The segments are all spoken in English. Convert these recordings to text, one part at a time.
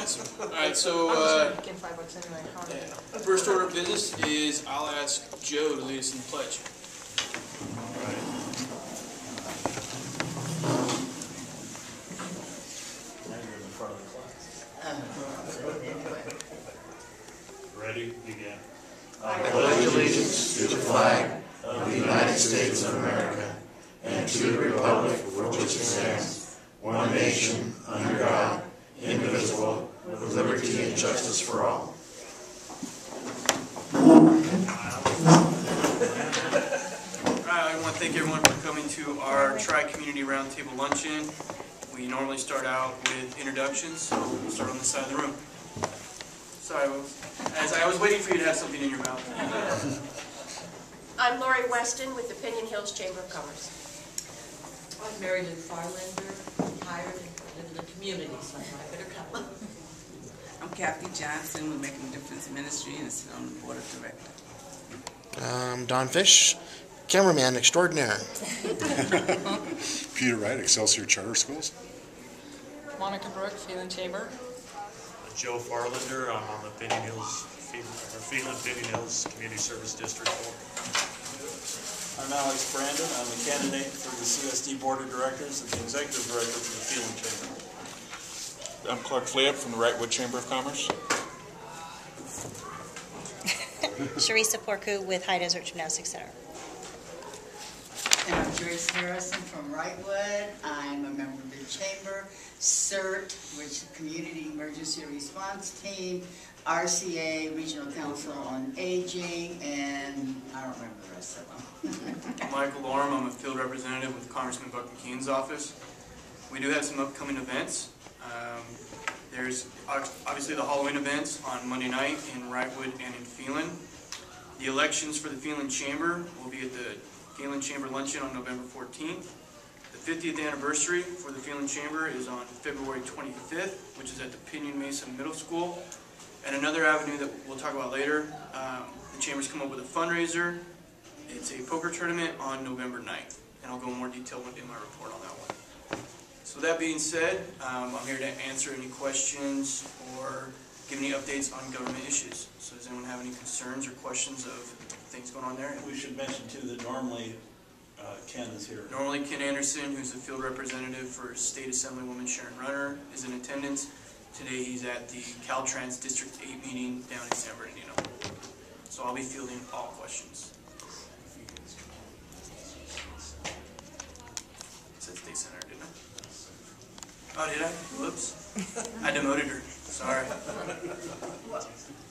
expensive. All right, so get $5 anyway. yeah. First order of business is I'll ask Joe to lead us in the pledge. All right. Now you're in the front of the class. Ready? Begin. I pledge allegiance to the flag of the United States of America and to the republic for which it stands, one nation, under God, indivisible, with liberty and justice for all. I want to thank everyone for coming to our Tri-Community Roundtable Luncheon. We normally start out with introductions, so we'll start on this side of the room. Sorry, as I was waiting for you to have something in your mouth. I'm Lori Weston with the Pinon Hills Chamber of Commerce. I'm Mary Lou Farlander, retired and live in the community, so I better come. I'm Kathy Johnson with Making a Difference Ministry and sit on the board of directors. Don Fish, cameraman extraordinaire. Peter Wright, Excelsior Charter Schools. Monica Brooke, Phelan Chamber. Joe Farlander, I'm on the Phelan Pinon Hills Community Service District Board. I'm Alex Brandon. I'm the candidate for the CSD Board of Directors and the Executive Director for the Phelan Chamber. I'm Clark Fleop from the Wrightwood Chamber of Commerce. Sharisa Porku with High Desert Gymnastics Center. And I'm Joyce Harrison from Wrightwood. I'm a member of the Chamber, CERT, which is Community Emergency Response Team, RCA, Regional Council on Aging, and I don't remember the rest of them. Michael Lorem, I'm a field representative with Congressman Buck McKean's office. We do have some upcoming events. There's obviously the Halloween events on Monday night in Wrightwood and in Phelan. The elections for the Phelan Chamber will be at the Phelan Chamber Luncheon on November 14th. The 50th anniversary for the Phelan Chamber is on February 25th, which is at the Pinon Mesa Middle School. And another avenue that we'll talk about later, the Chamber's come up with a fundraiser. It's a poker tournament on November 9th, and I'll go in more detail in my report on that one. So with that being said, I'm here to answer any questions or give any updates on government issues. So does anyone have any concerns or questions of things going on there? We should mention too that normally Ken is here. Normally Ken Anderson, who's the field representative for State Assemblywoman Sharon Runner, is in attendance. Today he's at the Caltrans District 8 meeting down in San Bernardino. So I'll be fielding all questions. It said State Center, didn't I? Oh, did I? Whoops. I demoted her. Sorry.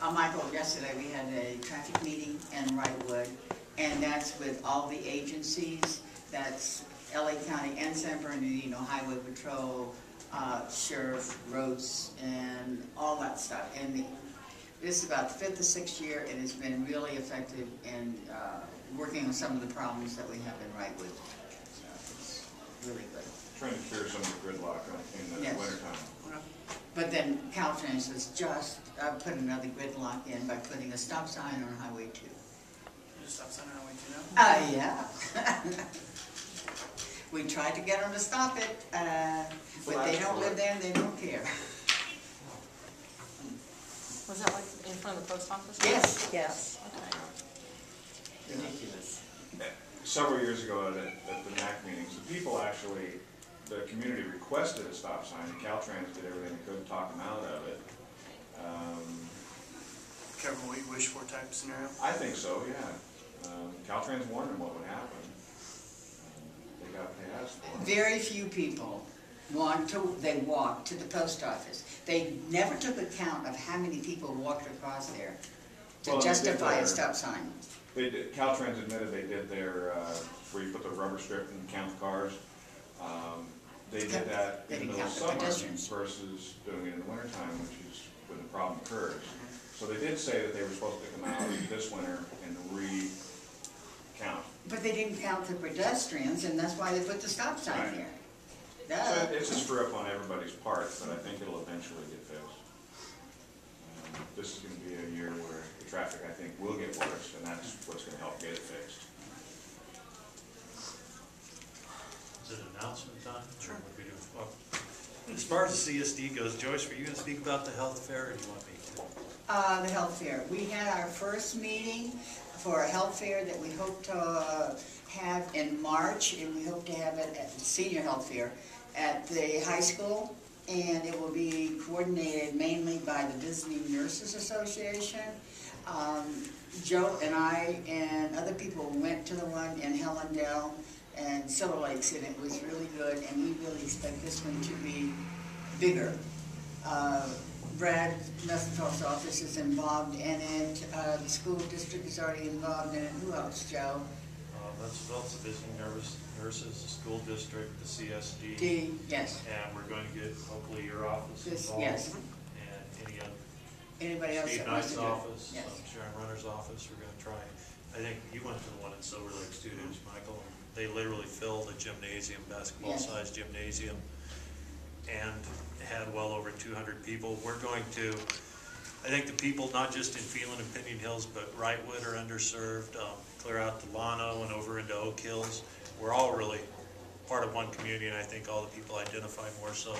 Michael, yesterday we had a traffic meeting in Wrightwood, and that's with all the agencies. That's LA County and San Bernardino Highway Patrol, Sheriff, Roads, and all that stuff. And this is about the 5th or 6th year, and it's been really effective in working on some of the problems that we have in Wrightwood. So it's really good. Trying to clear some of the gridlock in the wintertime. But then Caltrans has just put another gridlock in by putting a stop sign on Highway 2. There's a stop sign on Highway 2 now? Yeah. We tried to get them to stop it, but they don't live there and they don't care. Was that like in front of the post office? Yes. Yes. Okay. Ridiculous. Several years ago at the NAC meetings, the people actually, the community requested a stop sign, and Caltrans did everything they could to talk them out of it. Careful what you wish for type of scenario? I think so, yeah. Caltrans warned them what would happen. They asked for it. Very few people walked to the post office. They never took account of how many people walked across there to justify a stop sign. They did. Caltrans admitted they did their, where you put the rubber strip and count the cars. They did that in the middle of summer versus doing it in the wintertime, which is when the problem occurs. So they did say that they were supposed to come out this winter and re-count. But they didn't count the pedestrians, and that's why they put the stop sign there. So it's a screw up on everybody's part, but I think it'll eventually get fixed. This is going to be a year where the traffic, I think, will get worse, and that's what's going to help get it fixed. Is it announcement time? Sure. What we do? Oh. As far as the CSD goes, Joyce, were you going to speak about the health fair, or do you want me to? The health fair. We had our first meeting for a health fair that we hope to have in March, and we hope to have it at the senior health fair at the high school, and it will be coordinated mainly by the Visiting Nurses Association. Joe and I and other people went to the one in Hellendale and Silver Lakes, and it was really good, and we really expect this one to be bigger. Brad Messentoff's office is involved in it. The school district is already involved in it. Who else, Joe? That's the visiting nurses, the school district, the CSD. Yes. And we're going to get hopefully your office involved. Yes. And Anybody else Steve that wants to Knight's do it? office, Yes. Sharon Runner's office. We're going to try. I think you went to the one in Silver Lake Studios, Michael. They literally filled a gymnasium, basketball-sized gymnasium, and had well over 200 people. We're going to, I think the people, not just in Phelan and Pinon Hills, but Wrightwood are underserved, clear out to Llano and over into Oak Hills. We're all really part of one community, and I think all the people identify more so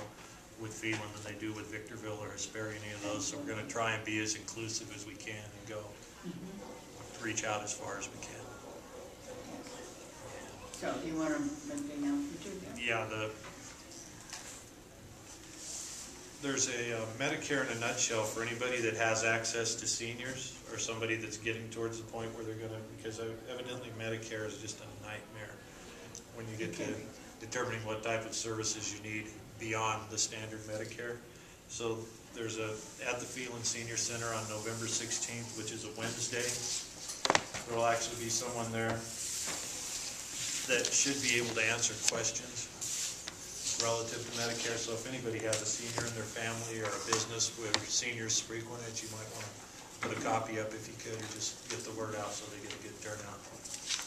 with Phelan than they do with Victorville or Hesperia, any of those. So we're going to try and be as inclusive as we can and go reach out as far as we can. So you want to make the announcement too? Yeah, there's a Medicare in a nutshell for anybody that has access to seniors or somebody that's getting towards the point where they're going to, because evidently Medicare is just a nightmare when you get to determining what type of services you need beyond the standard Medicare. So there's at the Phelan Senior Center on November 16th, which is a Wednesday. There will actually be someone there that should be able to answer questions relative to Medicare. So if anybody has a senior in their family or a business where seniors frequent it, you might want to put a copy up if you could, or just get the word out so they get a good turnout.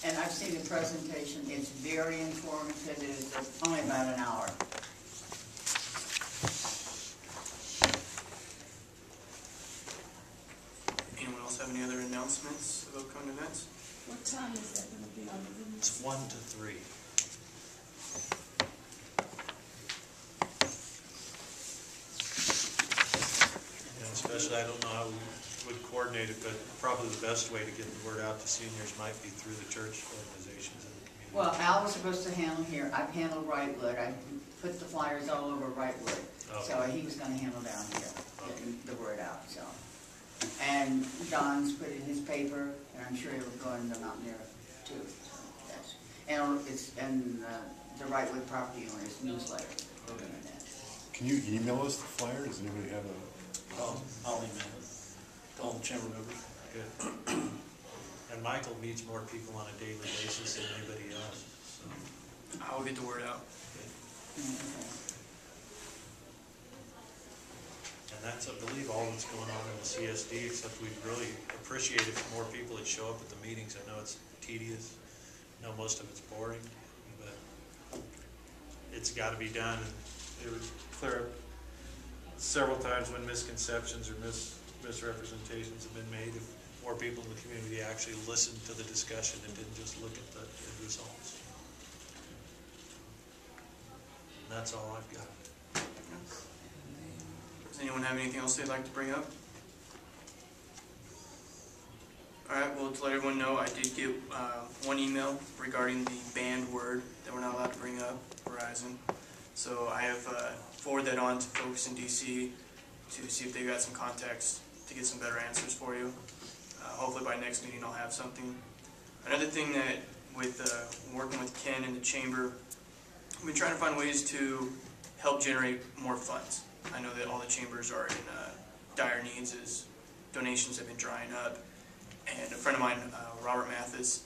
And I've seen the presentation. It's very informative. It is only about an hour. Anyone else have any other announcements of upcoming events? What time is that going to be on the room? It's 1 to 3. And especially, I don't know how we would coordinate it, but probably the best way to get the word out to seniors might be through the church organizations in the community. Well, Al was supposed to handle here. I've handled Wrightwood. I put the flyers all over Wrightwood. Okay. So he was going to handle down here, getting the word out. So, and Don's put in his paper, and I'm sure it will go in the Mountaineer too. So, yes. And it's in the Wrightwood property owners newsletter. We're doing that. Can you email us the flyer? Does anybody have a? I'll email it to all the chamber members. Good. And Michael meets more people on a daily basis than anybody else. So. I will get the word out. And that's, I believe, all that's going on in the CSD, except we'd really appreciate if more people would show up at the meetings. I know it's tedious. I know most of it's boring, but it's got to be done. And it would clear up several times when misconceptions or misrepresentations have been made. If more people in the community actually listened to the discussion and didn't just look at the end results. And that's all I've got. Does anyone have anything else they'd like to bring up? Alright, well, to let everyone know, I did get one email regarding the banned word that we're not allowed to bring up, Verizon. So I have forwarded that on to folks in DC to see if they got some context to get some better answers for you. Hopefully by next meeting I'll have something. Another thing that with working with Ken in the chamber, we've been trying to find ways to help generate more funds. I know that all the chambers are in dire needs as donations have been drying up. And a friend of mine, Robert Mathis,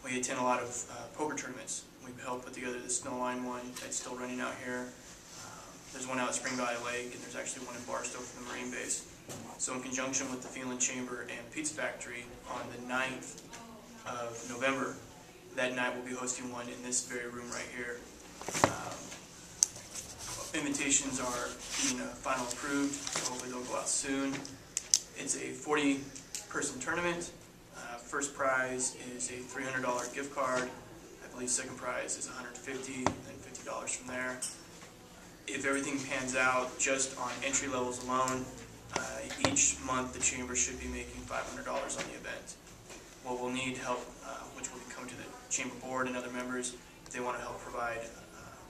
we attend a lot of poker tournaments. We've helped put together the Snowline one that's still running out here. There's one out at Spring Valley Lake, and there's actually one in Barstow from the Marine Base. So in conjunction with the Phelan Chamber and Pizza Factory on the 9th of November, that night we'll be hosting one in this very room right here. Invitations are being final approved, so hopefully they'll go out soon. It's a 40-person tournament. First prize is a $300 gift card. I believe second prize is $150, and then $50 from there. if everything pans out just on entry levels alone, each month the chamber should be making $500 on the event. Well, we'll need help, which will be coming to the chamber board and other members if they want to help provide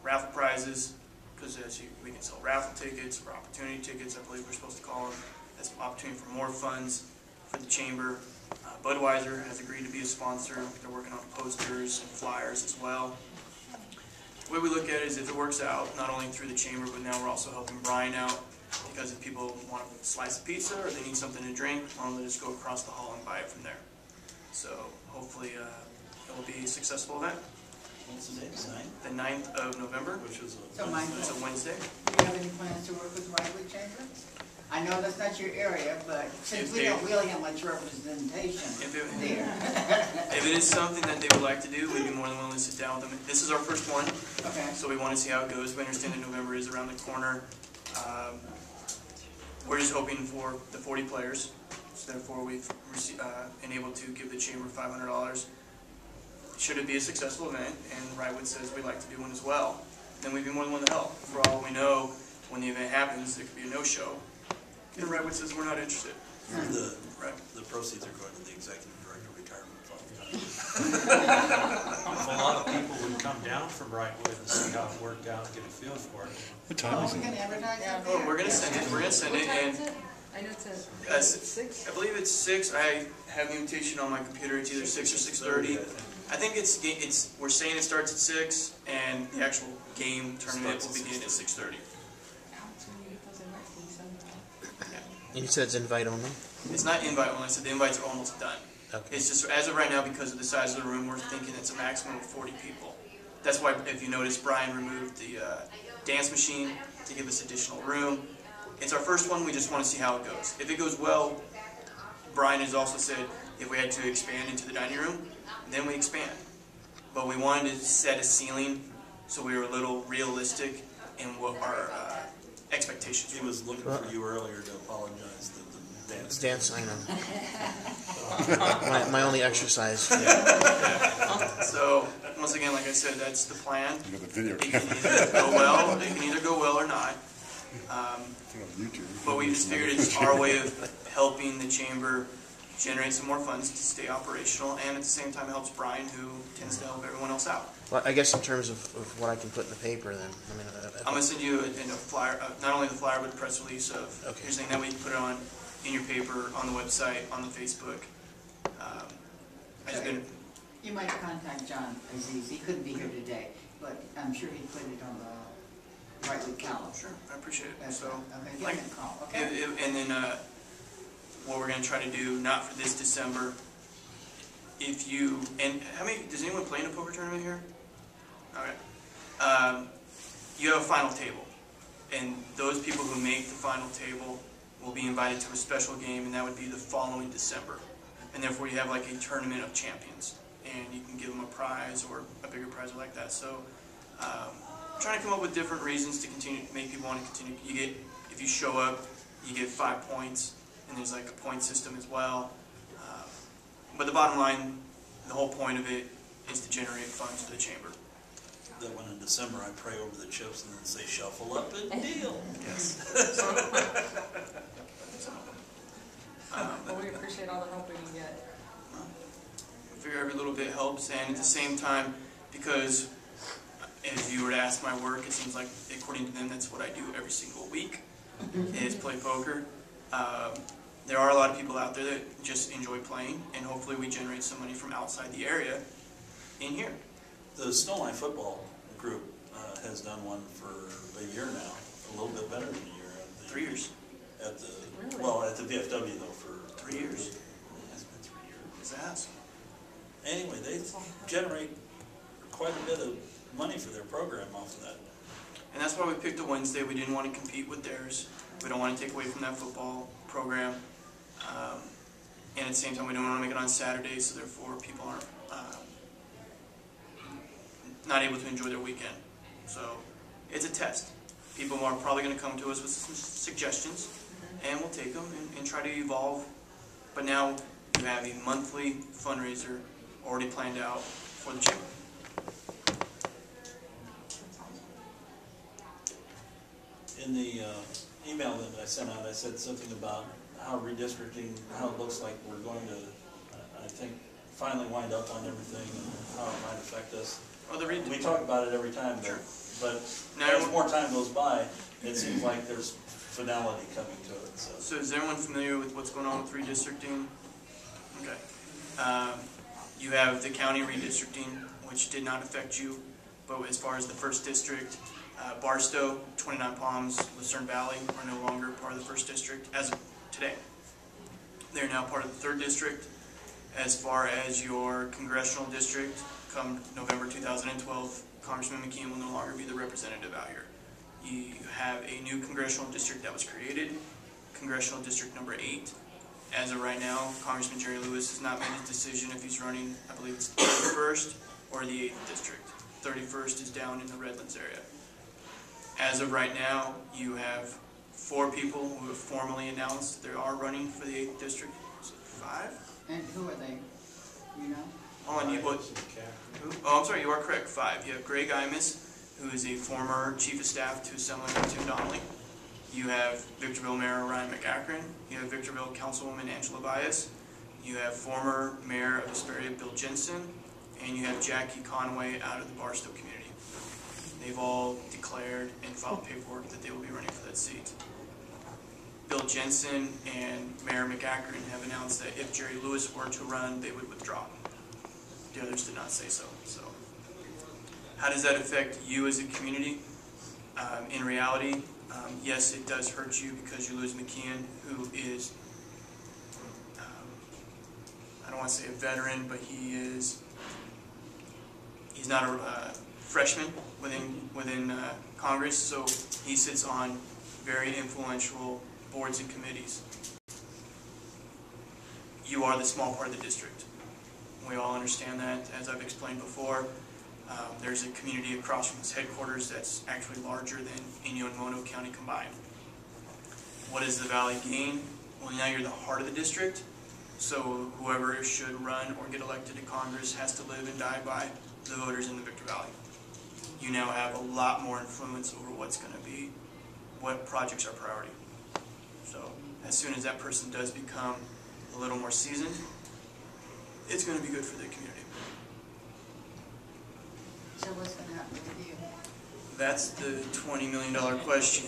raffle prizes, because we can sell raffle tickets or opportunity tickets, I believe we're supposed to call them. That's an opportunity for more funds for the chamber. Budweiser has agreed to be a sponsor. They're working on posters and flyers as well. The way we look at it is if it works out, not only through the chamber, but now we're also helping Brian out, because if people want a slice of pizza or they need something to drink, well, they'll just go across the hall and buy it from there. So hopefully it will be a successful event. What's the date, The 9th of November, which is So Michael, it's a Wednesday. do you have any plans to work with Wrightwood Chamber? I know that's not your area, but since we don't really have much representation there. If it is something that they would like to do, we'd be more than willing to sit down with them. This is our first one, Okay. so we want to see how it goes. We understand that November is around the corner. We're just hoping for the 40 players, so therefore we've been able to give the chamber $500. Should it be a successful event, and Wrightwood says we'd like to do one as well, then we'd be more than willing to help. For all we know, when the event happens, there could be a no-show, and Wrightwood says we're not interested. The proceeds are going to the executive director retirement fund. A lot of people would come down from Wrightwood and see how it worked out and get a feel for it. What time is We it? can advertise that Oh, there. we're going to send it. We're going to send it, and I know it says 6. I believe it's 6. I have the invitation on my computer. It's either 6 or 6:30. I think we're saying it starts at 6, and the actual game tournament will begin at 6:30. And you said it's invite only? It's not invite only, so the invites are almost done. Okay. It's just, as of right now, because of the size of the room, we're thinking it's a maximum of 40 people. That's why, if you notice, Brian removed the dance machine to give us additional room. It's our first one, we just want to see how it goes. If it goes well, Brian has also said if we had to expand into the dining room, then we expand. But we wanted to set a ceiling so we were a little realistic in what our expectations He were. was looking for you earlier to apologize that the dance. Dance, I know. my only exercise. So, once again, like I said, that's the plan. You got the video It can camera. either go well, it can either go well or not. Put it on YouTube. But we just figured it's our way of helping the chamber generate some more funds to stay operational, and at the same time helps Brian, who tends to help everyone else out. Well, I guess in terms of what I can put in the paper, then, I mean, I'm going to send you a flyer, not only the flyer, but a press release of here's the thing that we can put it on in your paper, on the website, on the Facebook. You might contact John Aziz. He couldn't be here today, but I'm sure he put it on the Wrightwood calendar. Sure, I appreciate it. So, Okay, give him a call, okay? and then what we're going to try to do, not for this December, does anyone play in a poker tournament here? Okay. You have a final table, and those people who make the final table will be invited to a special game, and that would be the following December. And therefore you have like a tournament of champions, and you can give them a prize or a bigger prize like that. So trying to come up with different reasons to continue to make people want to continue. If you show up, you get 5 points, and there's like a point system as well. But the bottom line, the whole point of it is to generate funds for the chamber. That one in December, I pray over the chips and then say shuffle up and deal. Yes. Well, we appreciate all the help we can get. I figure every little bit helps, and at the same time, because if you were to ask my work, it seems like, according to them, that's what I do every single week, is play poker. There are a lot of people out there that just enjoy playing, and hopefully we generate some money from outside the area in here. The Snowline football group has done one for a year now, a little bit better than a year. 3 years. At the at the VFW though for 3 years. It's been 3 years. It's ass. Anyway, they generate quite a bit of money for their program off of that. And that's why we picked a Wednesday. We didn't want to compete with theirs. We don't want to take away from that football program. And at the same time, we don't want to make it on Saturdays, so therefore people aren't not able to enjoy their weekend. So it's a test. People are probably going to come to us with some suggestions, and we'll take them and try to evolve. But now you have a monthly fundraiser already planned out for the chamber. in the email that I sent out, I said something about how redistricting, how it looks like we're going to, I think, finally wind up on everything and how it might affect us. Well, we talk about it every time, but as more time goes by, it seems like there's finality coming to it. So is everyone familiar with what's going on with redistricting? Okay. You have the county redistricting, which did not affect you, but as far as the first district, Barstow, 29 Palms, Lucerne Valley are no longer part of the first district as of today. They're now part of the third district. As far as your congressional district, come November 2012, Congressman McKeon will no longer be the representative out here. You have a new congressional district that was created, Congressional District number 8. As of right now, Congressman Jerry Lewis has not made his decision if he's running, I believe it's 31st or the 8th district. 31st is down in the Redlands area. As of right now, you have 4 people who have formally announced they are running for the 8th district. Is it 5? And who are they? You know? Oh, I need what? Who? Oh, I'm sorry, you are correct. 5. You have Greg Imus, who is a former chief of staff to Assemblyman Tim Donnelly. You have Victorville Mayor Ryan McAkron. You have Victorville Councilwoman Angela Bias. You have former Mayor of Hesperia Bill Jensen. And you have Jackie Conway out of the Barstow community. They've all declared and filed paperwork that they will be running for that seat. Bill Jensen and Mayor McAkron have announced that if Jerry Lewis were to run, they would withdraw. The others did not say so. So, how does that affect you as a community? In reality, yes, it does hurt you because you lose McKeon, who is, I don't want to say a veteran, but he's not a freshman within Congress, so he sits on very influential boards and committees. You are the small part of the district. We all understand that. As I've explained before, there's a community across from his headquarters that's actually larger than Inyo and Mono County combined. What does the Valley gain? Well, now you're the heart of the district, so whoever should run or get elected to Congress has to live and die by the voters in the Victor Valley. You now have a lot more influence over what's going to be, what projects are priority. So as soon as that person does become a little more seasoned, it's going to be good for the community. So what's going to happen with you? That's the $20 million question.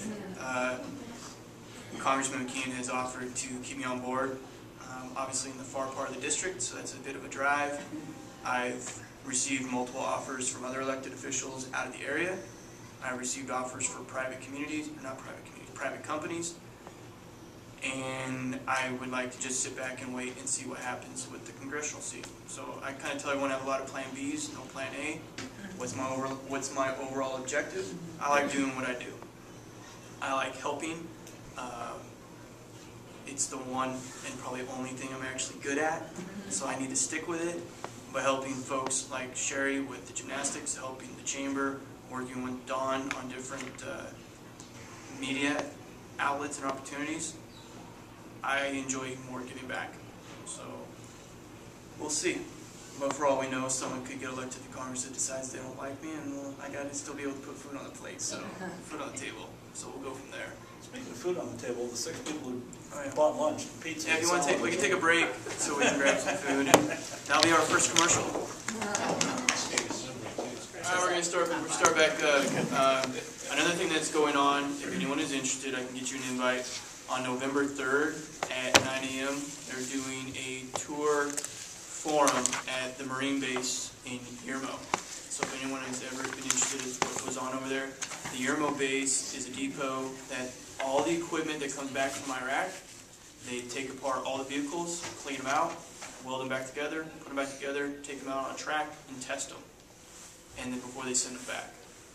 Congressman McKeon has offered to keep me on board, obviously in the far part of the district, so that's a bit of a drive. I've received multiple offers from other elected officials out of the area. I've received offers for private communities, or not private communities, private companies. And I would like to just sit back and wait and see what happens with the congressional seat. So I kind of tell everyone I have a lot of plan Bs, no plan A. What's my overall objective? I like doing what I do. I like helping. It's the one and probably only thing I'm actually good at, so I need to stick with it. By helping folks like Sherry with the gymnastics, helping the chamber, working with Dawn on different media outlets and opportunities, I enjoy more giving back. So we'll see. But for all we know, someone could get elected to Congress that decides they don't like me, and well, I got to still be able to put food on the plate, so food on the table. So we'll go from there. Speaking of food on the table, the 6 people who bought lunch, pizza. Yeah, if you want to take, we can take a break so we can grab some food, and that'll be our first commercial. All right, we're going to start back up. Another thing that's going on, if anyone is interested, I can get you an invite. On November 3rd at 9 a.m., they're doing a tour forum at the Marine Base in Yermo. So if anyone has ever been interested in what goes on over there, the Yermo Base is a depot that all the equipment that comes back from Iraq, they take apart all the vehicles, clean them out, weld them back together, put them back together, take them out on a track, and test them. And then before they send them back.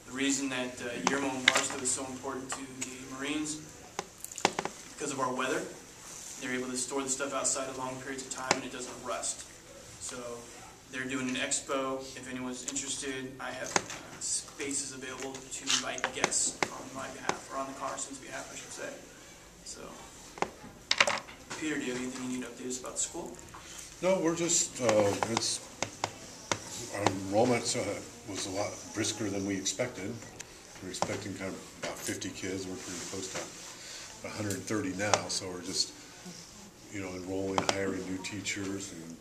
The reason that Yermo and Barstow is so important to the Marines, because of our weather, they're able to store the stuff outside for long periods of time and it doesn't rust. So they're doing an expo. If anyone's interested, I have spaces available to invite guests on my behalf, or on the congressman's behalf, I should say. So, Peter, do you have anything you need to update us about the school? No, we're just, our enrollment was a lot brisker than we expected. we're expecting kind of about 50 kids. We're pretty close to 130 now, so we're just, you know, enrolling, hiring new teachers, and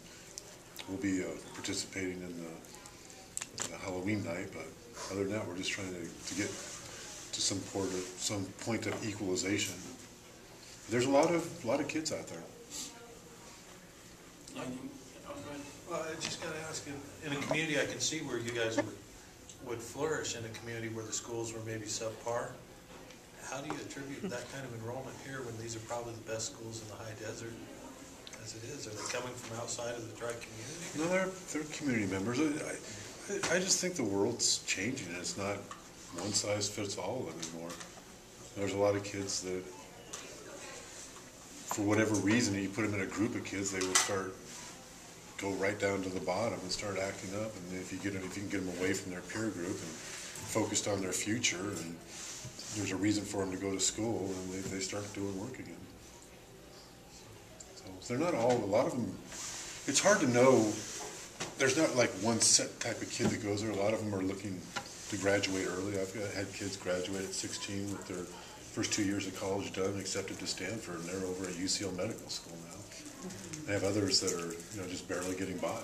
we'll be participating in the Halloween night. But other than that, we're just trying to get to some point of equalization. There's a lot of kids out there. Well, I just got to ask, in a community, I can see where you guys would flourish in a community where the schools were maybe subpar. How do you attribute that kind of enrollment here when these are probably the best schools in the high desert as it is? Are they coming from outside of the dry community? No, they're community members. I just think the world's changing. It's not one size fits all anymore. There's a lot of kids that, for whatever reason, you put them in a group of kids, they will go right down to the bottom and start acting up. And if you can get them away from their peer group and focused on their future, and there's a reason for them to go to school, and they start doing work again. So they're not all. A lot of them. It's hard to know. There's not like one set type of kid that goes there. A lot of them are looking to graduate early. I've had kids graduate at 16 with their first 2 years of college done, accepted to Stanford, and they're over at UCL Medical School now. I have others that are, you know, just barely getting by.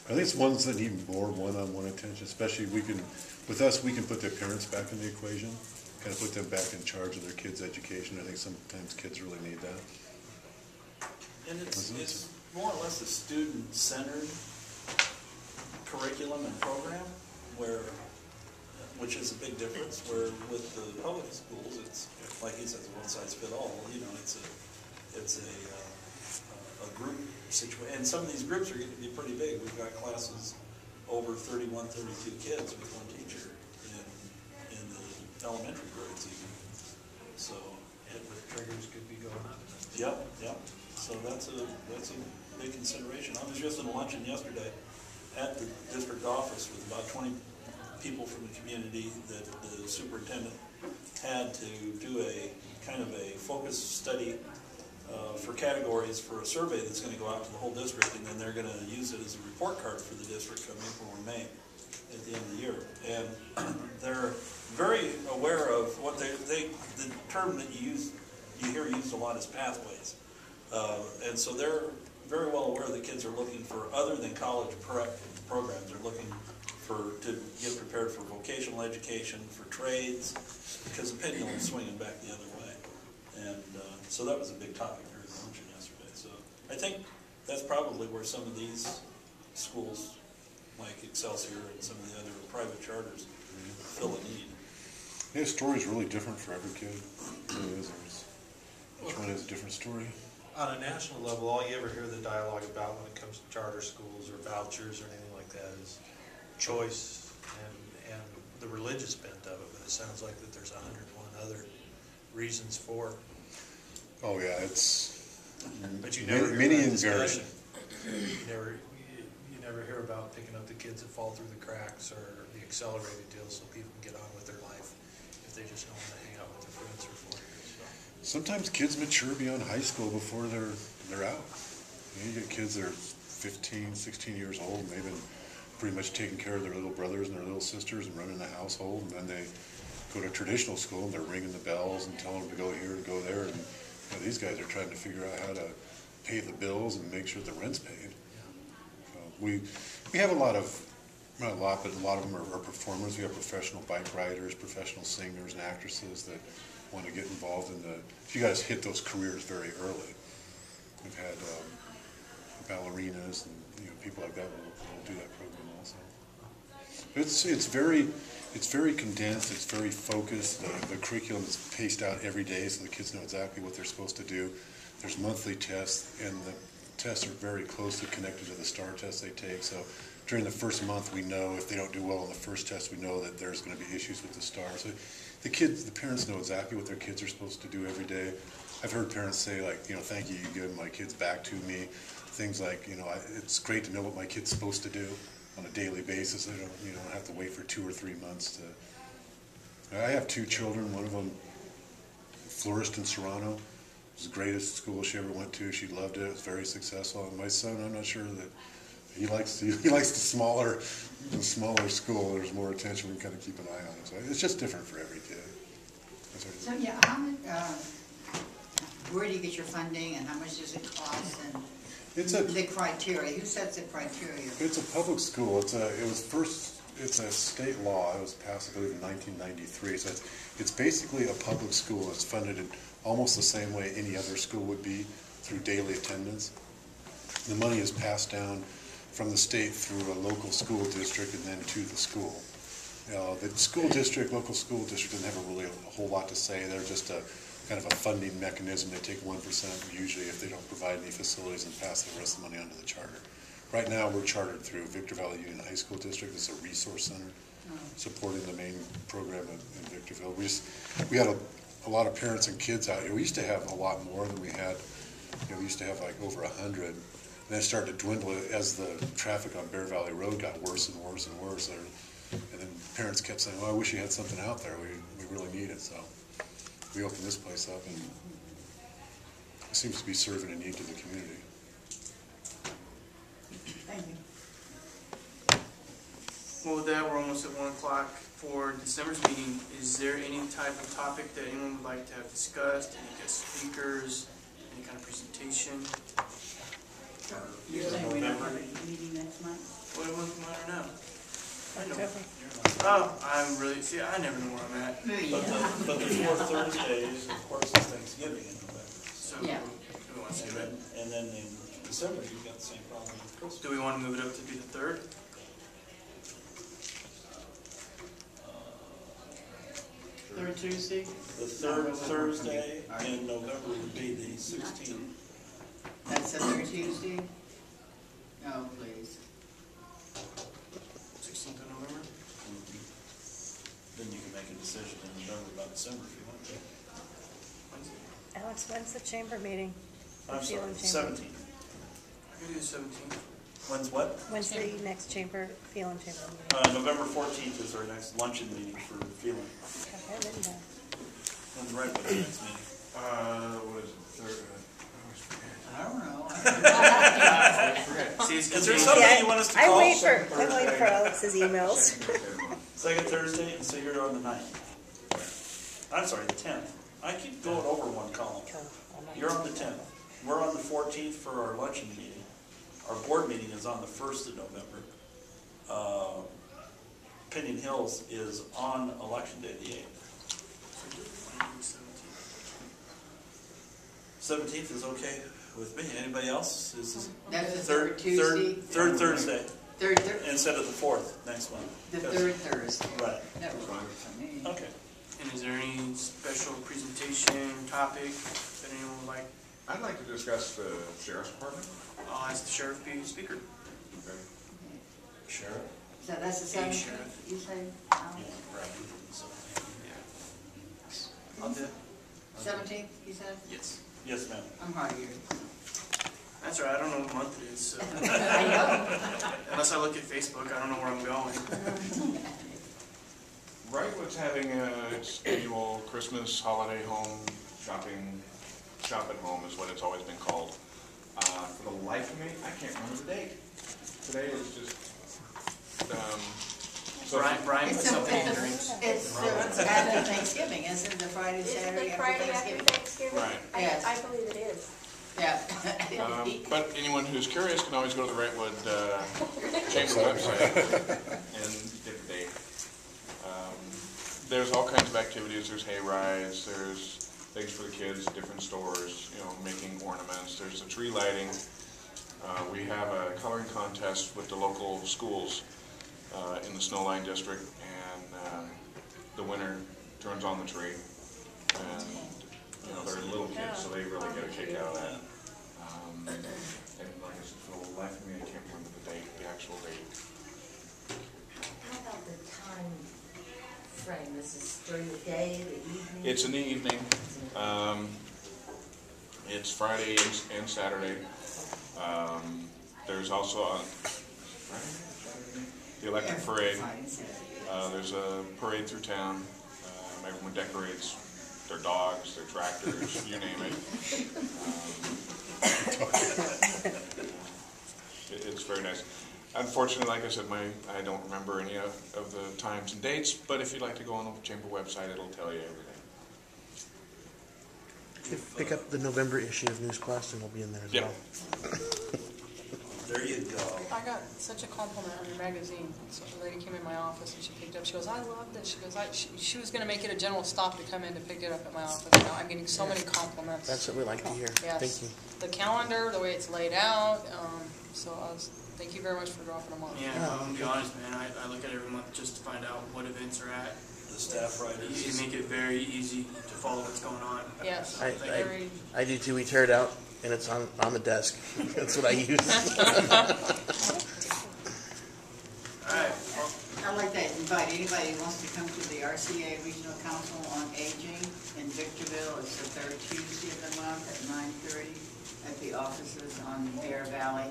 I think it's ones that need more one-on-one attention, especially with us, we can put their parents back in the equation, kind of put them back in charge of their kids' education. I think sometimes kids really need that. And it's more or less a student-centered curriculum and program, which is a big difference, where with the public schools, it's, like he says, one size fits all. You know, it's a group situation, and some of these groups are going to be pretty big. We've got classes over 31, 32 kids with one teacher in the elementary grades even. So, and the triggers could be going up. Yep. So that's a big consideration. I was just in a luncheon yesterday at the district office with about 20 people from the community that the superintendent had to do a kind of a focus study for categories for a survey that's going to go out to the whole district, and then they're going to use it as a report card for the district come April or May at the end of the year. And they're very aware of what the term that you hear used a lot is pathways. And so they're very well aware that kids are looking for, other than college prep programs, they're looking to get prepared for vocational education, for trades, because the pendulum is swinging back the other way. And so that was a big topic during the luncheon yesterday. So I think that's probably where some of these schools, like Excelsior and some of the other private charters, fill a need. Yeah, the story's really different for every kid. It really is. Each one has a different story. On a national level, all you ever hear the dialogue about when it comes to charter schools or vouchers or anything like that is choice and the religious bent of it. But it sounds like that there's 101 other reasons for. Oh yeah, it's. But you never many hear and varied. You never hear about picking up the kids that fall through the cracks or the accelerated deal so people can get on with their life if they just don't want to hang out with their friends for 4 years. So. Sometimes kids mature beyond high school before they're out. You get kids that are 15, 16 years old, and they've been pretty much taking care of their little brothers and their little sisters and running the household, and then they go to traditional school and they're ringing the bells and telling them to go here and go there, and you know, these guys are trying to figure out how to pay the bills and make sure the rent's paid. So we have a lot of, not a lot, but a lot of them are performers. We have professional bike riders, professional singers and actresses that want to get involved in you guys hit those careers very early. We've had ballerinas and people like that will do that program also. It's very condensed. It's very focused. The curriculum is paced out every day, so the kids know exactly what they're supposed to do. There's monthly tests, and the tests are very closely connected to the STAR tests they take. So during the first month, we know if they don't do well on the first test, we know that there's going to be issues with the STAR. So the parents know exactly what their kids are supposed to do every day. I've heard parents say, like, thank you, you give my kids back to me. Things like, it's great to know what my kid's supposed to do on a daily basis. I don't have to wait for 2 or 3 months to. I have 2 children. One of them flourished in Serrano. It was the greatest school she ever went to. She loved it. It was very successful. And my son, I'm not sure that He likes the smaller school. There's more attention. We kind of keep an eye on it. So it's just different for every kid. So yeah, where do you get your funding, and how much does it cost, and the criteria? Who sets the criteria? It's a public school. It's a state law. It was passed, I believe, in 1993. So it's basically a public school. It's funded in almost the same way any other school would be, through daily attendance. The money is passed down from the state through a local school district and then to the school. The school district, local school district, doesn't have a whole lot to say. They're just a kind of a funding mechanism. They take 1% usually if they don't provide any facilities and pass the rest of the money onto the charter. Right now, we're chartered through Victor Valley Union High School District. It's a resource center supporting the main program in Victorville. We had a lot of parents and kids out here. We used to have a lot more than we had. We used to have like over 100. And then it started to dwindle as the traffic on Bear Valley Road got worse and worse and worse. And then parents kept saying, well, I wish you had something out there. We really need it. So we opened this place up, and it seems to be serving a need to the community. Thank you. Well, with that, we're almost at 1 o'clock for December's meeting. Is there any type of topic that anyone would like to have discussed? Any guest speakers? Any kind of presentation? You're saying we're not having a meeting next month? What month am I in now? I know. Oh, I'm really, see, I never know where I'm at. But the fourth Thursday is, of course, is Thanksgiving in November. So, Yeah. who wants to do it? And then in December, you've got the same problem with Christmas. Do we want to move it up to be the 3rd? Third Tuesday? The third Thursday in November would be the 16th. That's the third Tuesday? No, please. 16th of November? Then you can make a decision in November about December if you want to. Alex, when's the chamber meeting? I'm sorry, Phelan chamber. 17th. I can do the 17th. When's what? When's the next chamber, Phelan chamber meeting? November 14th is our next luncheon meeting for Phelan. Okay, I've written down. When's Wrightwood the next meeting? What is it, third? I don't know. See, it's Is there something you want us to call? I wait for Alex's emails. Second Thursday, and so you're on the 9th. I'm sorry, the 10th. I keep going over one column. You're on the 10th. We're on the 14th for our luncheon meeting. Our board meeting is on the 1st of November. Pinon Hills is on Election Day, the 8th. 17th is okay with me. Anybody else? That's the third Tuesday? Third Thursday. Third instead of the 4th next month. The third Thursday. Right. That was fine for me. Okay. And is there any special presentation topic that anyone would like? I'd like to discuss the sheriff's department. I'll ask the sheriff be speaker. Okay. Sheriff? So that's the Hey, 17th, Sheriff. you say? I'll do it. 17th, you said? Yes. Yes, ma'am. I'm hard of hearing. That's all right. I don't know what month it is. So. I know. Unless I look at Facebook, I don't know where I'm going. Wrightwood's having its annual Christmas holiday home shopping, shop at home is what it's always been called. For the life of me, I can't remember the date. Today is just, Brian put something in drinks. It's after Thanksgiving, isn't it the Friday, Saturday Isn't it after Friday after Thanksgiving? Thanksgiving? Right. Yes. I believe it is. Yeah. but anyone who's curious can always go to the Wrightwood Chamber website and get the date. There's all kinds of activities. There's hay rides. There's things for the kids, different stores, making ornaments. There's the tree lighting. We have a coloring contest with the local schools in the Snowline District, and the winner turns on the tree. And they're little kids, so they really get a kick out of that. And like I said, for the life of me, I can't remember the date, the actual date. How about the time frame? This is during the day, the evening? It's in the evening. It's Friday and Saturday. There's also the electric parade. There's a parade through town. Everyone decorates their dogs, their tractors, you name it. It's very nice. Unfortunately, like I said, I don't remember any of the times and dates, but if you'd like to go on the chamber website, it'll tell you everything. Pick up the November issue of News Plus, and we'll be in there as well. There you go. I got such a compliment on your magazine. So a lady came in my office and she picked up. She goes, "I love this." She goes, she was going to make it a general stop to come in to pick it up at my office. Now I'm getting so many compliments. That's what we like to hear. Yes. Thank you. The calendar, the way it's laid out. So thank you very much for dropping them on. Yeah, I'm going to be honest, man. I look at it every month just to find out what events are at. The staff writers. You make it very easy to follow what's going on. Yes. So, I do too. We tear it out, and it's on the desk. That's what I use. All right. I'd like to invite anybody who wants to come to the RCA Regional Council on Aging in Victorville. It's the third Tuesday of the month at 9:30 at the offices on Bear Valley.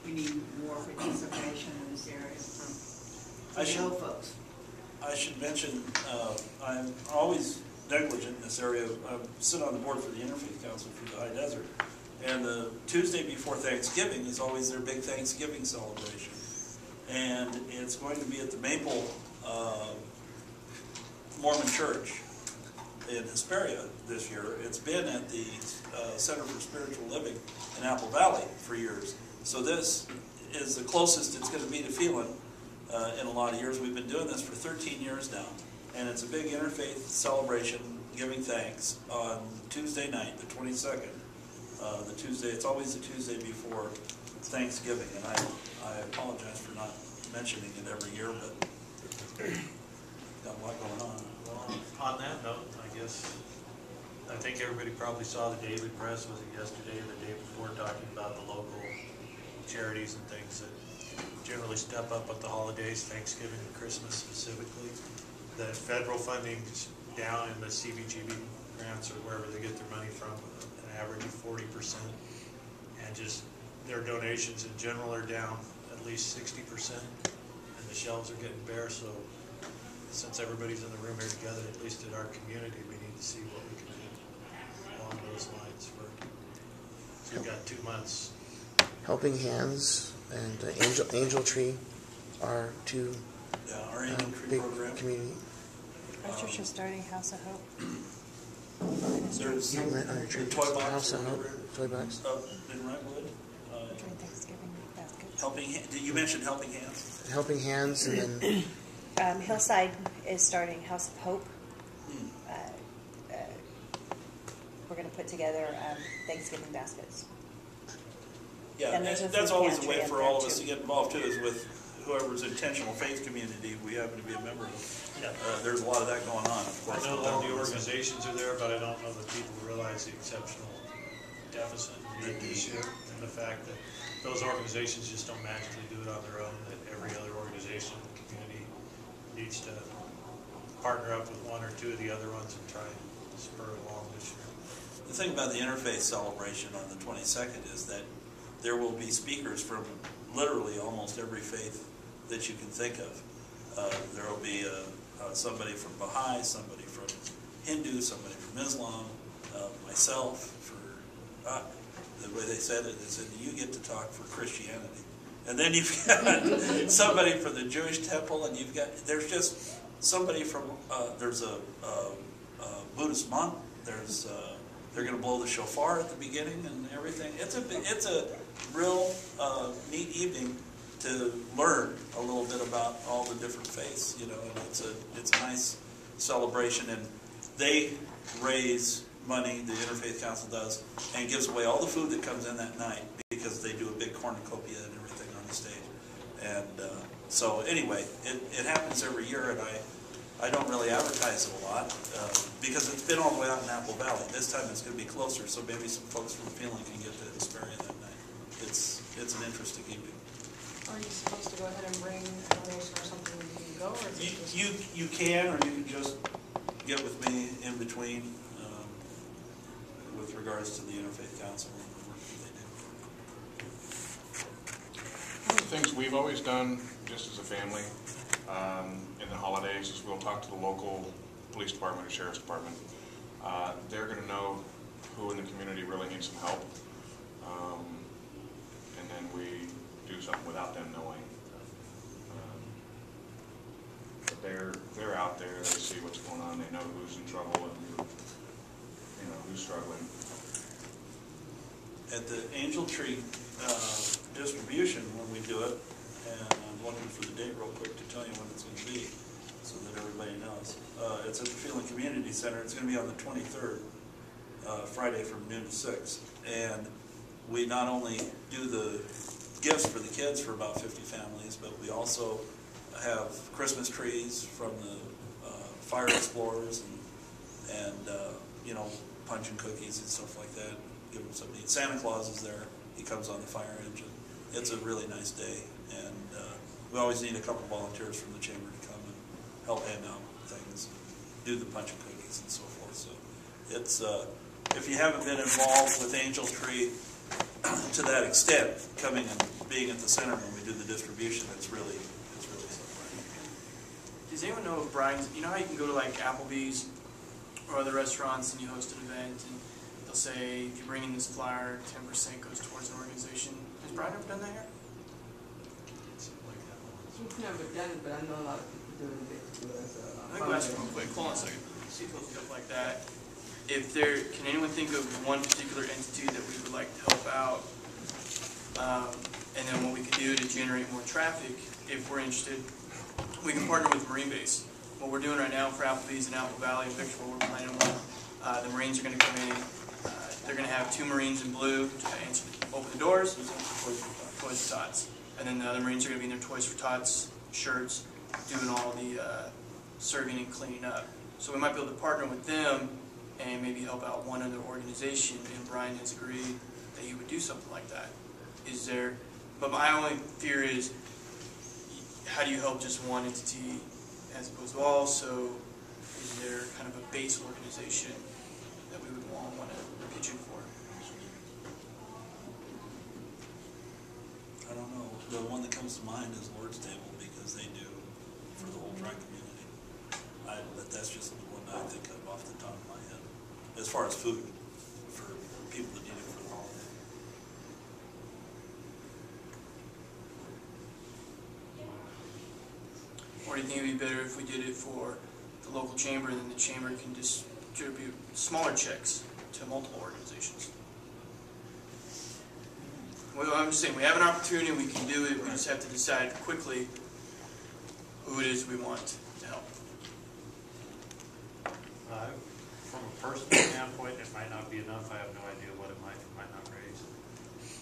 We need more participation in this area from the folks. I should mention, I'm always negligent in this area. I sit on the board for the Interfaith Council for the High Desert. And the Tuesday before Thanksgiving is always their big Thanksgiving celebration. And it's going to be at the Maple Mormon Church in Hesperia this year. It's been at the Center for Spiritual Living in Apple Valley for years. So this is the closest it's going to be to Phelan in a lot of years. We've been doing this for 13 years now. And it's a big interfaith celebration, giving thanks on Tuesday night, the 22nd. The Tuesday, it's always the Tuesday before Thanksgiving, and I apologize for not mentioning it every year, but got a lot going on. Well, on that note, I think everybody probably saw the Daily Press, was it yesterday or the day before, talking about the local charities and things that generally step up at the holidays, Thanksgiving and Christmas specifically. The federal funding's down in the CBGB grants or wherever they get their money from, an average of 40%, and just their donations in general are down at least 60%, and the shelves are getting bare. So since everybody's in the room here together, at least in our community, we need to see what we can do along those lines. So we've got 2 months. Helping Hands and Angel Tree are two our Angel Tree big program. Community. Our church is starting House of Hope. There's the Toy Box House of Hope, Toy Box. In Wrightwood. During Thanksgiving baskets. You mentioned Helping Hands. Helping Hands, and then Hillside is starting House of Hope. We're going to put together Thanksgiving baskets. Yeah, and that's always a way for all of us to get involved too, is with whoever's intentional faith community we happen to be a member of. There's a lot of that going on, of course. I know all the organizations are there, but I don't know that people realize the exceptional deficit this year, and the fact that those organizations just don't magically do it on their own, that every other organization in the community needs to partner up with one or two of the other ones and try and spur it along this year. The thing about the Interfaith celebration on the 22nd is that there will be speakers from literally almost every faith that you can think of. There will be somebody from Baha'i, somebody from Hindu, somebody from Islam, myself. The way they said it is that you get to talk for Christianity. And then you've got somebody from the Jewish temple, and there's just somebody from, there's a Buddhist monk, they're going to blow the shofar at the beginning and everything. It's a real neat evening to learn a little bit about all the different faiths, and it's a nice celebration. And they raise money, the Interfaith Council does, and gives away all the food that comes in that night, because they do a big cornucopia and everything on the stage. And so anyway, it happens every year, and I don't really advertise it a lot because it's been all the way out in Apple Valley. This time it's going to be closer, so maybe some folks from Phelan can get to Hesperia that night. It's an interesting evening. Are you supposed to go ahead and bring a donation or something when you go? Or You can, or you can just get with me in between with regards to the Interfaith Council and the work that they do. One of the things we've always done, just as a family, in the holidays, is we'll talk to the local police department or sheriff's department. They're going to know who in the community really needs some help. we do something without them knowing. But they're out there, they see what's going on, they know who's in trouble and who's struggling. At the Angel Tree distribution, when we do it, and I'm looking for the date real quick to tell you when it's going to be, so that everybody knows. It's at the Phelan Community Center. It's going to be on the 23rd, Friday from noon to 6. And we not only do the gifts for the kids for about 50 families, but we also have Christmas trees from the fire explorers and punch and cookies and stuff like that. Give them something to eat. Santa Claus is there. He comes on the fire engine. It's a really nice day, and we always need a couple volunteers from the chamber to come and help hand out things, do the punch and cookies and so forth. So it's if you haven't been involved with Angel Tree to that extent, coming and being at the center when we do the distribution, it's really something. Does anyone know if Brian's, you know how you can go to like Applebee's or other restaurants and you host an event and they'll say, if you bring in this flyer, 10% goes towards an organization. Has Brian ever done that here? We've never done it, but I know a lot of people doing it. I think we'll ask him real quick. Hold on a second. See if he'll stuff like that. If there, can anyone think of one particular entity that we would like to help out? And then what we could do to generate more traffic, if we're interested, we can partner with Marine Base. What we're doing right now for Applebee's in Apple Valley and Victorville, we're planning one. The Marines are going to come in. They're going to have 2 Marines in blue to open the doors, Toys for Tots. And then the other Marines are going to be in their Toys for Tots shirts, doing all the serving and cleaning up. So we might be able to partner with them and maybe help out one other organization, and Brian has agreed that he would do something like that. Is there, but my only fear is, how do you help just one entity as opposed to all? So is there kind of a base organization that we would want to pitch in for? I don't know. The one that comes to mind is Lord's Table, because they do for the whole dry community. But that's just the one I think of off the top of my head. As far as food for people that need it for the holiday. Or do you think it would be better if we did it for the local chamber, and then the chamber can distribute smaller checks to multiple organizations? Well, I'm just saying, we have an opportunity, we can do it, we just have to decide quickly who it is we want to help. From a personal standpoint, it might not be enough. I have no idea what it might not raise.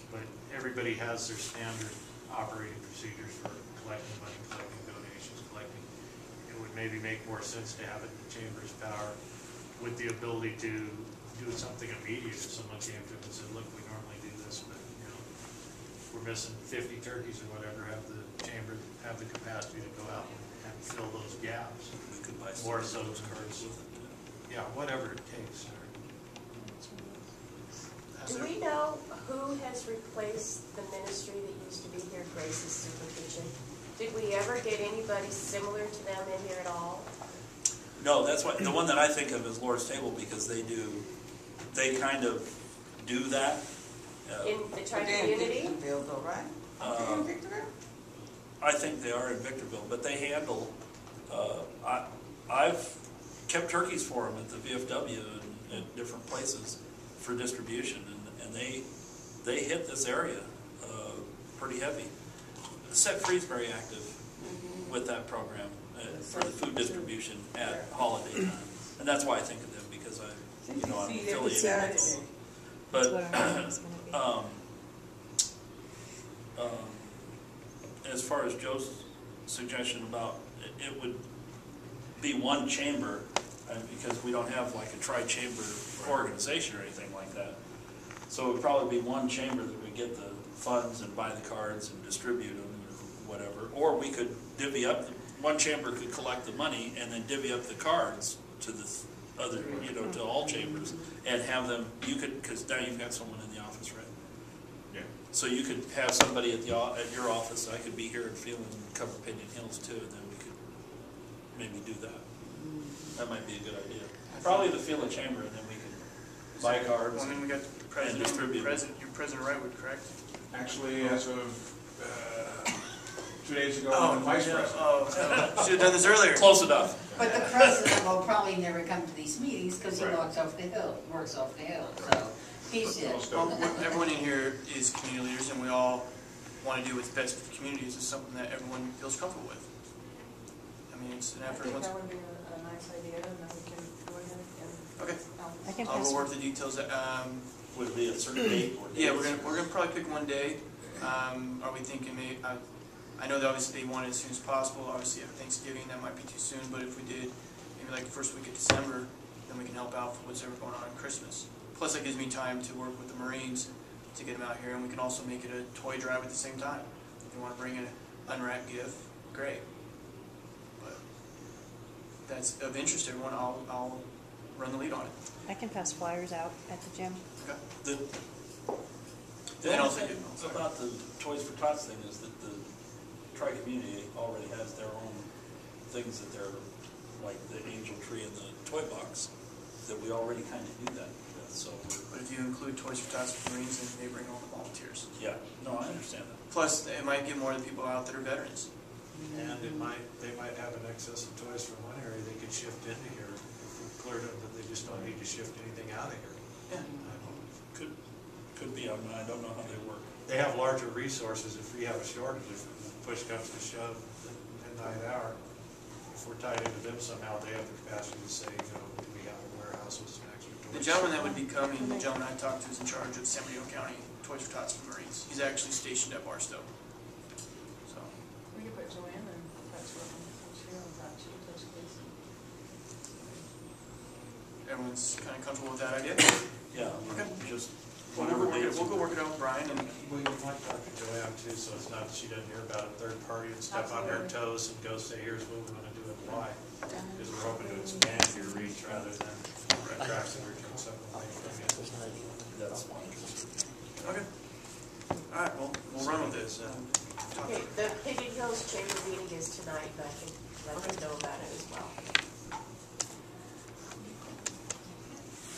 But everybody has their standard operating procedures for collecting money, collecting donations, collecting. It would maybe make more sense to have it in the chamber's power with the ability to do something immediate. If someone came to him and said, look, we normally do this, but we're missing 50 turkeys or whatever, have the chamber have the capacity to go out and fill those gaps. We could buy more so those cards with it. Yeah, whatever it takes. Do we know who has replaced the ministry that used to be here, Grace's Super Kitchen? Did we ever get anybody similar to them in here at all? No, that's what the one that I think of is Lord's Table, because they kind of do that. In the tri-community? Though, right? In Victorville? I think they are in Victorville, but they handle. I've kept turkeys for them at the VFW and at different places for distribution, and they hit this area pretty heavy. Set Free's very active with that program for the food distribution at holiday time, and that's why I think of them, because I'm affiliated with them. But as far as Joe's suggestion about it would be one chamber, because we don't have like a tri-chamber organization or anything like that. So it would probably be one chamber that would get the funds and buy the cards and distribute them or whatever. Or we could divvy up, one chamber could collect the money and then divvy up the cards to the other, to all chambers, and have them, because now you've got someone in the office, right? Yeah. So you could have somebody at your office. I could be here in Phelan and cover Pinon Hills too, and then we could maybe do that. That might be a good idea. Probably the Phelan Chamber, and then we can buy cards. Well, I mean, we got and distribute. You're President Wrightwood, correct? Actually, as of 2 days ago, I'm the vice president. Should have done this earlier. Close enough. But the president will probably never come to these meetings because he Right. works off the hill, so he's it. Well, everyone in here is community leaders, and we all want to do what's best for the community. It's just something that everyone feels comfortable with. I mean, it's an I effort. think that would be a nice idea, and then we can go ahead and. Okay. I can I'll pass go work the details. Would it be a certain date or Yeah, dates? we're gonna probably pick one day. Are we thinking maybe? I know that obviously they want it as soon as possible. Obviously, after Thanksgiving, that might be too soon. But if we did maybe like the first week of December, then we can help out for what's ever going on Christmas. Plus, that gives me time to work with the Marines to get them out here, and we can also make it a toy drive at the same time. If you want to bring an unwrapped gift, great. But if that's of interest to everyone, I'll run the lead on it. I can pass flyers out at the gym. Okay. The only thing about the Toys for Tots thing is that the tri-community already has their own things that they're, like the angel tree and the toy box, that we already kind of do that with, so. But if you include Toys for Tots for Marines, then they bring all the volunteers. Yeah, no, I understand that. Plus, it might get more of the people out that are veterans. And they might have an excess of toys from one area they could shift into here if we cleared up that they just don't need to shift anything out of here. Yeah. Could be, I don't know how they work. They have larger resources if we have a shortage, if push comes to shove at midnight hour. If we're tied into them somehow, they have the capacity to say, we have a warehouse with some extra toys. The gentleman that would be coming, the gentleman I talked to is in charge of San Bernardino County Toys for Tots for Marines. He's actually stationed at Barstow. So We could put Joanne in touch with him, she owns that, she would touch base. everyone's kind of comfortable with that idea? Yeah, Okay. just We'll go work it out with Brian. And We might talk to Joanne too, so it's not that she doesn't hear about a third party and step on her toes and go say, here's what we're gonna do and why. Because we're hoping to expand your reach rather than attract and return something away from you. That's fine. okay. All right. Well, we'll run with this. Okay, the Pigeon Hills Chamber meeting is tonight, but I can let them know about it as well.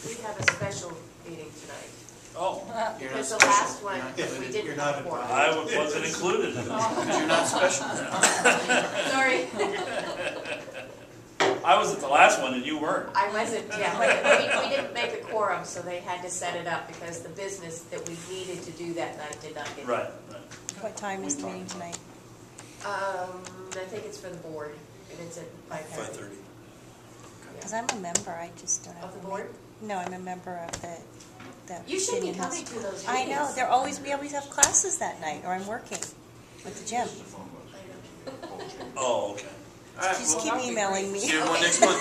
We have a special meeting tonight. Oh. Because the last one, we didn't have one. I wasn't included. Because you're not special. Sorry. I was at the last one and you weren't. I wasn't, yeah, but we didn't make a quorum, so they had to set it up because the business that we needed to do that night did not get done. Right. What time is the meeting tonight? I think it's for the board, and it's at 5:30. 5:30. Because I'm a member, I just don't have. Of the board? No, I'm a member of the You should be Pinon House. coming to those I know, meetings. we always have classes that night, or I'm working at the gym. Oh, okay. All right. Just Well, keep emailing me. see everyone next month.